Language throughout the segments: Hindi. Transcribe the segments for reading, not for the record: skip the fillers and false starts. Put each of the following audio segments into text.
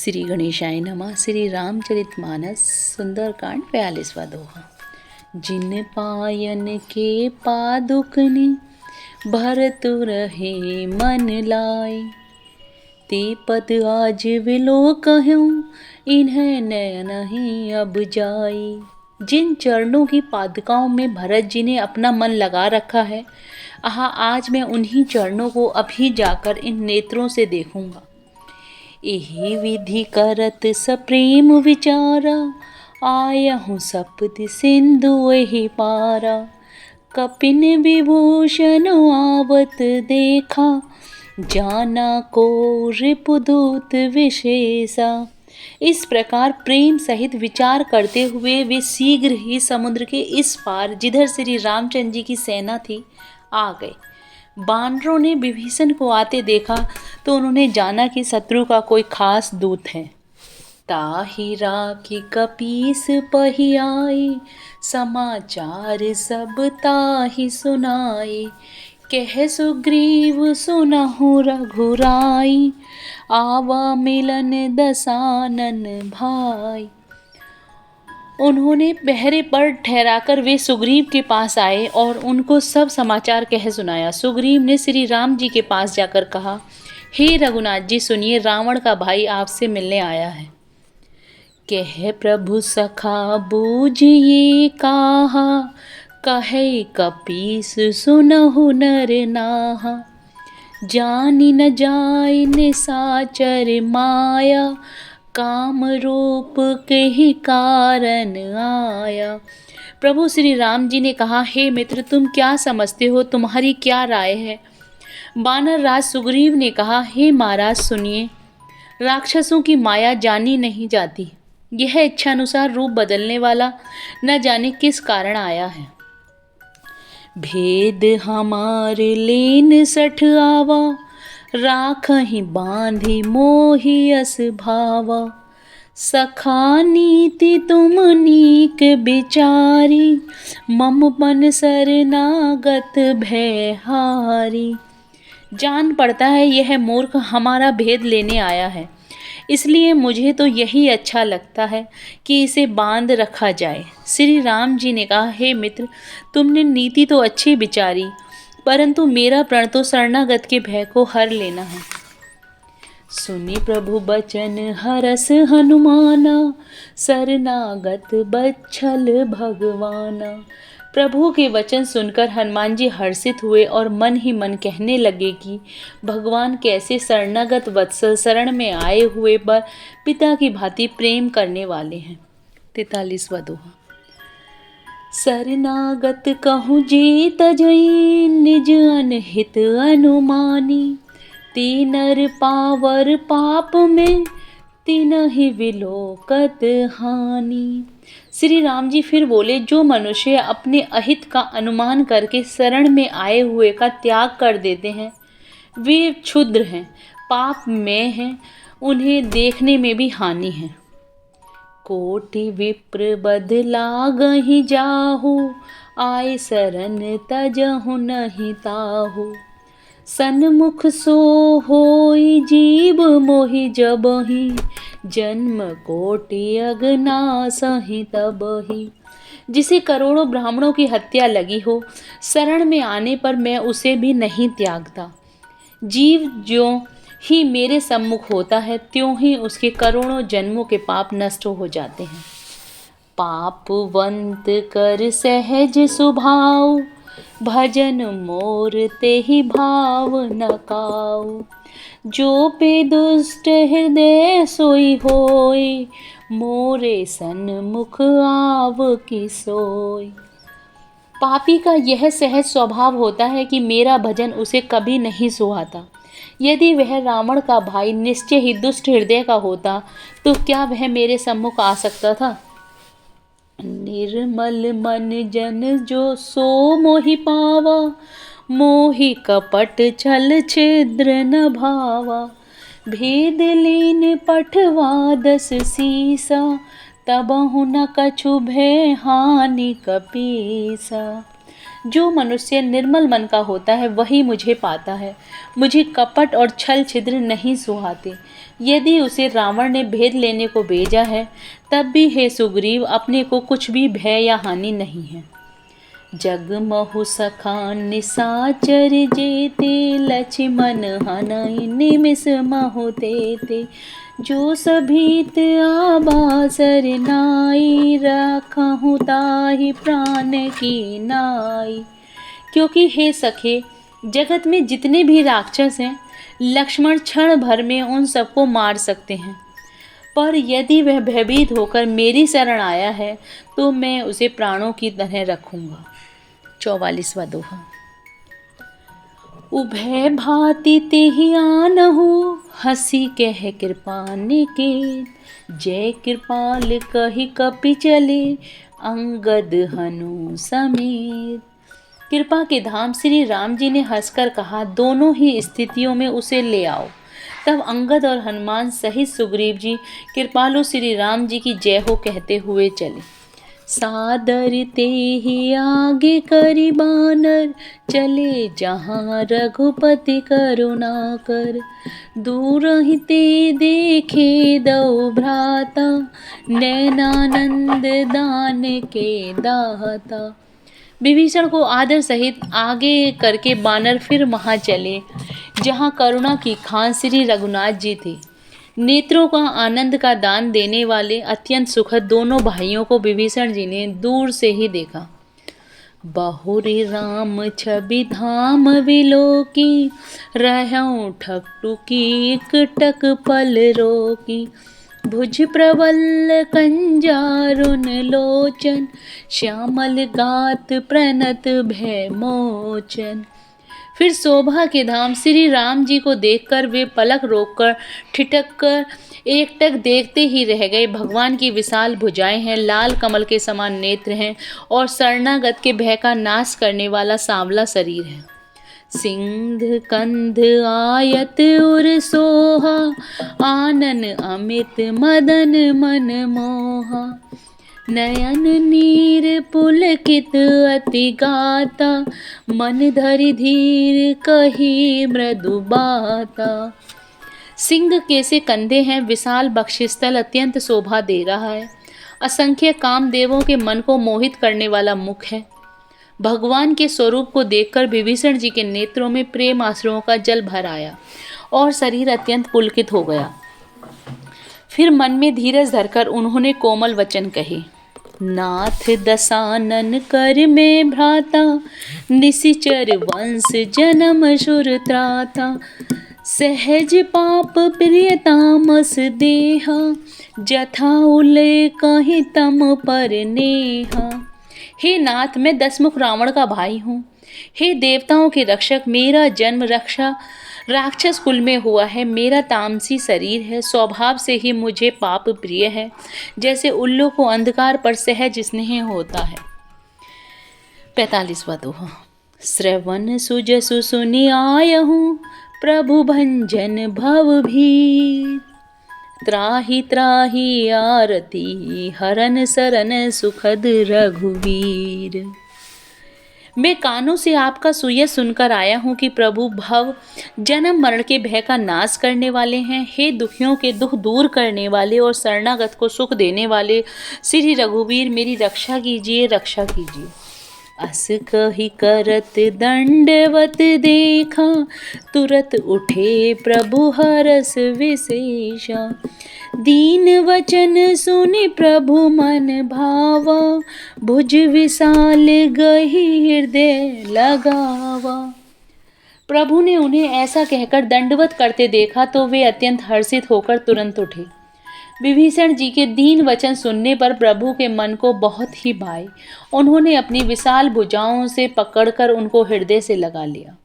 श्री गणेशाय नमः। श्री रामचरितमानस सुंदरकांड 42वां दोहा। जिन पायन के पादुकनि भरतु रहे मन लाए, ते पद आज विलो कहूँ इन्हें नयन ही अब जाए। जिन चरणों की पादुकाओं में भरत जी ने अपना मन लगा रखा है, आज मैं उन्हीं चरणों को अभी जाकर इन नेत्रों से देखूंगा। एहि विधि करत सप्रेम विचारा, आयहु सप्त सिंधु एहि पारा। कपिन विभूषण आवत देखा, जाना को रिपुदूत विशेषा। इस प्रकार प्रेम सहित विचार करते हुए वे शीघ्र ही समुद्र के इस पार, जिधर श्री रामचंद्र जी की सेना थी, आ गए। बानरों ने विभीषण को आते देखा तो उन्होंने जाना कि शत्रु का कोई खास दूत है। ताहि राखी कपीस पहि आए, समाचार सब ताहि सुनाए। कह सुग्रीव सुनहु रघुराई, आवा मिलन दसानन भाई। उन्होंने पहरे पर ठहराकर वे सुग्रीव के पास आए और उनको सब समाचार कह सुनाया। सुग्रीव ने श्री राम जी के पास जाकर कहा, हे रघुनाथ जी सुनिए, रावण का भाई आपसे मिलने आया है। कह प्रभु सखा बूझिए काहा, कहे कपीस सुनहु नर नाहा। जानि न जाय निसाचर माया, काम रूप के ही कारण आया। प्रभु श्री राम जी ने कहा, हे मित्र, तुम क्या समझते हो, तुम्हारी क्या राय है। बानर राज सुग्रीव ने कहा, हे महाराज सुनिए, राक्षसों की माया जानी नहीं जाती। यह इच्छानुसार रूप बदलने वाला न जाने किस कारण आया है। भेद हमार लेन सठ आवा, राखहि बांधि मोहि अस भावा। सखा नीति तुम नीक बिचारी, मम मन शरणागत भयहारी। जान पड़ता है यह मूर्ख हमारा भेद लेने आया है, इसलिए मुझे तो यही अच्छा लगता है कि इसे बांध रखा जाए। श्री राम जी ने कहा, हे मित्र, तुमने नीति तो अच्छी बिचारी, परंतु मेरा प्रण तो शरणागत के भय को हर लेना है। सुनि प्रभु बचन हरस हनुमाना, शरणागत बच्छल भगवाना। प्रभु के वचन सुनकर हनुमान जी हर्षित हुए और मन ही मन कहने लगे कि भगवान कैसे शरणागत वत्सल शरण में आए हुए पर पिता की भांति प्रेम करने वाले हैं। 43वां दोहा। शरणागत कहूँ जे तजई, निज अनहित अनुमानी। तीनर पावर पाप में, तिनहि विलोकत हानि। श्री राम जी फिर बोले, जो मनुष्य अपने अहित का अनुमान करके शरण में आए हुए का त्याग कर देते हैं, वे क्षुद्र हैं, पाप में हैं, उन्हें देखने में भी हानि है। कोटि विप्र बदलागहि जाहु, आए शरण तजहु नहीं ताहु। सन्मुख सो होई जीव मोहि जबहि, जन्म कोटि अगनासहि तबहि। जिसे करोड़ों ब्राह्मणों की हत्या लगी हो, शरण में आने पर मैं उसे भी नहीं त्यागता। जीव ज्यों ही मेरे सम्मुख होता है, त्यों ही उसके करोड़ों जन्मों के पाप नष्ट हो जाते हैं। पापवंत कर सहज सुभाव, भजन मोर तेहि भाव न काऊ। जो पे दुष्ट हृदय सोई होय, मोरे सन्मुख आव की सोय। पापी का यह सहज स्वभाव होता है कि मेरा भजन उसे कभी नहीं सुहाता। यदि वह रावण का भाई निश्चय ही दुष्ट हृदय का होता तो क्या वह मेरे सम्मुख आ सकता था। निर्मल मन जन जो सो मोहि पावा, मोहि कपट छल छिद्र न भावा। भेद लीन पठवा दस सीसा, तबहु न कछु भय हानि कपीसा। जो मनुष्य निर्मल मन का होता है वही मुझे पाता है। मुझे कपट और छल छिद्र नहीं सुहाते। यदि उसे रावण ने भेद लेने को भेजा है, तब भी हे सुग्रीव, अपने को कुछ भी भय या हानि नहीं है। जग महु सखान निसाचर जेते, लक्ष्मण हनहि निमिष महु तेते। जो सभीत आबासर नाई, राखहु ताहि प्राण की नाई। क्योंकि हे सखे, जगत में जितने भी राक्षस हैं, लक्ष्मण क्षण भर में उन सबको मार सकते हैं, पर यदि वह भयभीत होकर मेरी शरण आया है तो मैं उसे प्राणों की तरह रखूंगा। 44वां दोहा। उभय भांति तेहि आनहु, हंसी कह कृपान के। जय कृपाल कहि कपि चले, अंगद हनु समेत। कृपा के धाम श्री राम जी ने हंसकर कहा, दोनों ही स्थितियों में उसे ले आओ। तब अंगद और हनुमान सहित सुग्रीव जी कृपालु श्री राम जी की जय हो कहते हुए चले। सादर ते ही आगे करी बानर, चले जहाँ रघुपति करुणा कर। दूर ही ते देखे दो भ्राता, नैनानंद दान के दाता। विभीषण को आदर सहित आगे करके बानर फिर वहाँ चले जहाँ करुणा की खान श्री रघुनाथ जी थे। नेत्रों का आनंद का दान देने वाले अत्यंत सुखद दोनों भाइयों को विभीषण जी ने दूर से ही देखा। बहुरी राम छवि धाम विलोकी, रहऊं ठकटुकी एकटक पल रोकी। भुज प्रबल कंजारुन लोचन, श्यामल गात प्रणत भय मोचन। फिर शोभा के धाम श्री राम जी को देखकर वे पलक रोककर ठिठक कर एकटक देखते ही रह गए। भगवान की विशाल भुजाएं हैं, लाल कमल के समान नेत्र हैं और शरणागत के भय का नाश करने वाला सांवला शरीर है। सिंध कंध आयत उर सोहा, आनन अमित मदन मन मोहा। नयन नीर पुलकित अति गाता, मन धरि धीर कही मृदु बाता। सिंह कैसे कंधे हैं, विशाल बक्षस्थल अत्यंत शोभा दे रहा है। असंख्य कामदेवों के मन को मोहित करने वाला मुख है। भगवान के स्वरूप को देखकर विभीषण जी के नेत्रों में प्रेम आंसुओं का जल भर आया और शरीर अत्यंत पुलकित हो गया। फिर मन में धीरज धरकर उन्होंने कोमल वचन कहे। नाथ दसानन कर में भ्राता, निशिचर वंश जन्म शुर त्राता। सहज पाप प्रिय तामस देहा, जथा उले कहीं तम पर नेहा। हे नाथ, मैं दसमुख रावण का भाई हूँ। हे देवताओं के रक्षक, मेरा जन्म राक्षस कुल में हुआ है। मेरा तामसी शरीर है, स्वभाव से ही मुझे पाप प्रिय है, जैसे उल्लू को अंधकार पर सहज स्नेह होता है। 45वां दोहा। श्रवण सुजसु सुनि आयहूँ, प्रभु भंजन भव भीर। त्राहि त्राहि आरती, हरन सरन सुखद रघुवीर। मैं कानों से आपका सुयश सुनकर आया हूँ कि प्रभु भव जन्म मरण के भय का नाश करने वाले हैं। हे दुखियों के दुख दूर करने वाले और शरणागत को सुख देने वाले श्री रघुवीर, मेरी रक्षा कीजिए, रक्षा कीजिए। अस कहि करत दंडवत देखा, तुरत उठे प्रभु हरस विशेषा। दीन वचन सुनि प्रभु मन भावा, भुज विशाल गही हृदय लगावा। प्रभु ने उन्हें ऐसा कहकर दंडवत करते देखा तो वे अत्यंत हर्षित होकर तुरंत उठे। विभीषण जी के दीन वचन सुनने पर प्रभु के मन को बहुत ही भाए। उन्होंने अपनी विशाल भुजाओं से पकड़कर उनको हृदय से लगा लिया।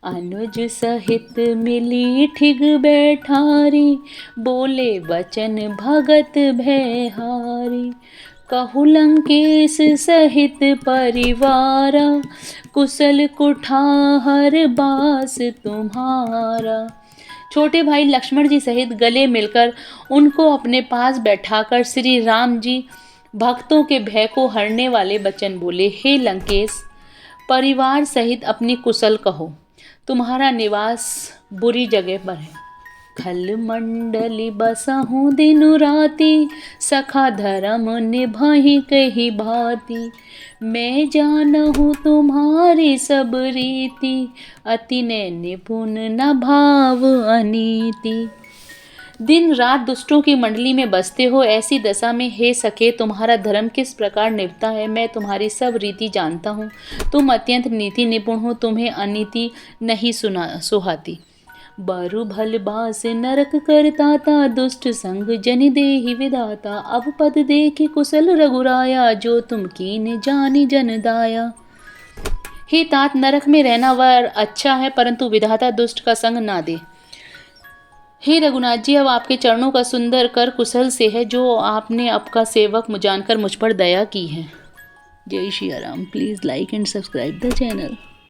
अनुज सहित मिली ठिग बैठारी, बोले वचन भगत भयहारी। कहु लंकेश सहित परिवारा, कुशल कुठार बास तुम्हारा। छोटे भाई लक्ष्मण जी सहित गले मिलकर उनको अपने पास बैठाकर श्री राम जी भक्तों के भय को हरने वाले वचन बोले। हे लंकेश, परिवार सहित अपनी कुशल कहो, तुम्हारा निवास बुरी जगह पर है। खल मंडली बसहु दिनु राति, सखा धर्म निभाहि कही भांति। मैं जानहु तुम्हारी सब रीति, अति ने निपुण न भाव अनीति। दिन रात दुष्टों की मंडली में बसते हो, ऐसी दशा में हे सखे तुम्हारा धर्म किस प्रकार निभता है मैं तुम्हारी सब रीति जानता हूँ। तुम अत्यंत नीति निपुण हो, तुम्हें अनीति नहीं सुहाती। बारु भल बास नरक करताता, दुष्ट संग जनि देहि विधाता। अब पद देखि कुशल रघुराया, जो तुम कीन जानि जन दाया। हे तात, नरक में रहना वह अच्छा है, परंतु विधाता दुष्ट का संग ना दे। हे रघुनाथ जी, अब आपके चरणों का सुंदर कर कुशल से है, जो आपने आपका सेवक जानकर मुझ पर दया की है। जय Shri Ram. Please like and subscribe the channel.